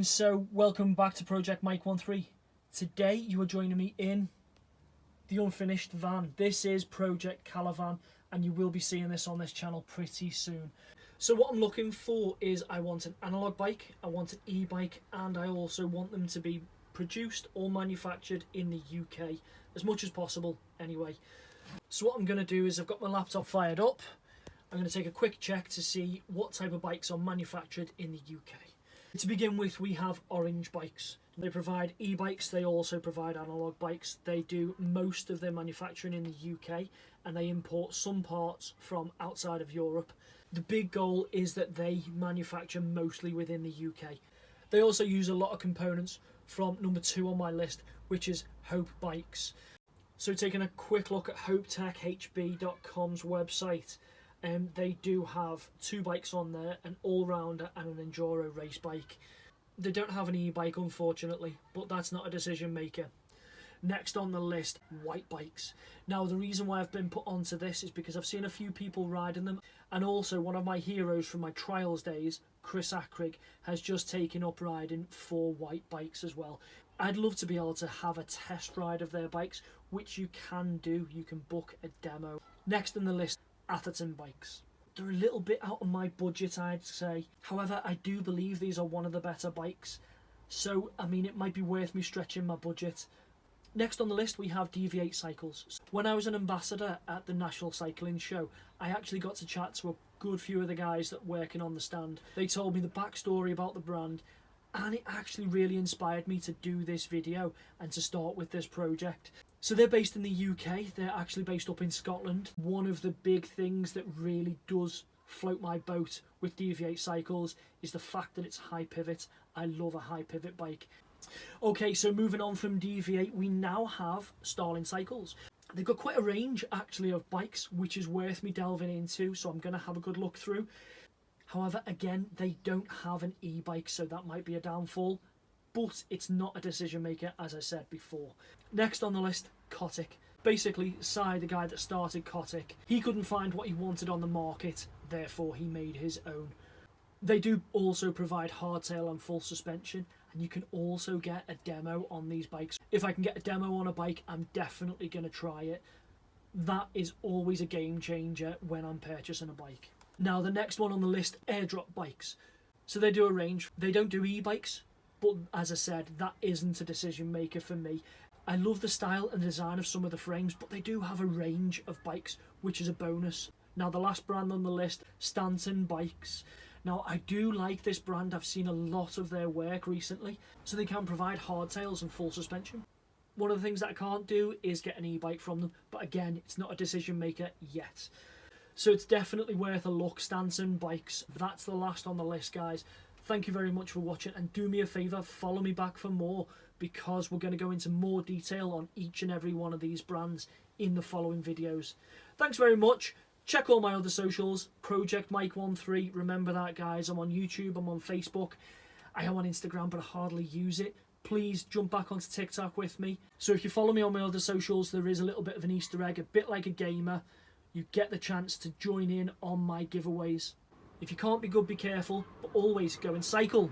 So welcome back to Project Mike 13. Today you are joining me in the unfinished van. This is Project Caravan and you will be seeing this on this channel pretty soon. So what I'm looking for is I want an analogue bike, I want an e-bike, and I also want them to be produced or manufactured in the UK as much as possible anyway. So what I'm going to do is I've got my laptop fired up. I'm going to take a quick check to see what type of bikes are manufactured in the UK. To begin with, we have Orange Bikes. They provide e-bikes, they also provide analogue bikes. They do most of their manufacturing in the UK and they import some parts from outside of Europe. The big goal is that they manufacture mostly within the UK. They also use a lot of components from number 2 on my list, which is Hope Bikes. So taking a quick look at hopetechhb.com's website, they do have 2 bikes on there, an all-rounder and an enduro race bike. They don't have an e-bike unfortunately, but that's not a decision maker. Next on the list, white bikes. Now the reason why I've been put onto this is because I've seen a few people riding them, and also one of my heroes from my trials days, Chris Ackrig, has just taken up riding 4 white bikes as well. I'd love to be able to have a test ride of their bikes, which you can do. You can book a demo. Next on the list, Atherton bikes. They're a little bit out of my budget, I'd say. However, I do believe these are one of the better bikes. So, I mean, it might be worth me stretching my budget. Next on the list, we have Deviate Cycles. When I was an ambassador at the National Cycling Show, I actually got to chat to a good few of the guys that were working on the stand. They told me the backstory about the brand, and it actually really inspired me to do this video and to start with this project. So they're based in the UK, they're actually based up in Scotland. One of the big things that really does float my boat with Deviate Cycles is the fact that it's high pivot. I love a high pivot bike. Okay, so moving on from Deviate, we now have Starling Cycles. They've got quite a range actually of bikes, which is worth me delving into, so I'm going to have a good look through. However, again, they don't have an e-bike, so that might be a downfall. But it's not a decision maker, as I said before. Next on the list, Kotick. Basically, Sai, the guy that started Kotick, he couldn't find what he wanted on the market, therefore he made his own. They do also provide hardtail and full suspension, and you can also get a demo on these bikes. If I can get a demo on a bike, I'm definitely going to try it. That is always a game changer when I'm purchasing a bike. Now, the next one on the list, Airdrop Bikes. So they do a range. They don't do e-bikes, but as I said, that isn't a decision maker for me. I love the style and design of some of the frames, but they do have a range of bikes, which is a bonus. Now, the last brand on the list, Stanton Bikes. Now, I do like this brand. I've seen a lot of their work recently, so they can provide hardtails and full suspension. One of the things that I can't do is get an e-bike from them, but again, it's not a decision maker yet. So it's definitely worth a look, Stanton Bikes. That's the last on the list, guys. Thank you very much for watching, and do me a favour, follow me back for more, because we're going to go into more detail on each and every one of these brands in the following videos. Thanks very much. Check all my other socials, Project Mike 13. Remember that, guys. I'm on YouTube, I'm on Facebook, I am on Instagram, but I hardly use it. Please jump back onto TikTok with me. So if you follow me on my other socials, there is a little bit of an Easter egg, a bit like a gamer. You get the chance to join in on my giveaways. If you can't be good, be careful, but always go and cycle.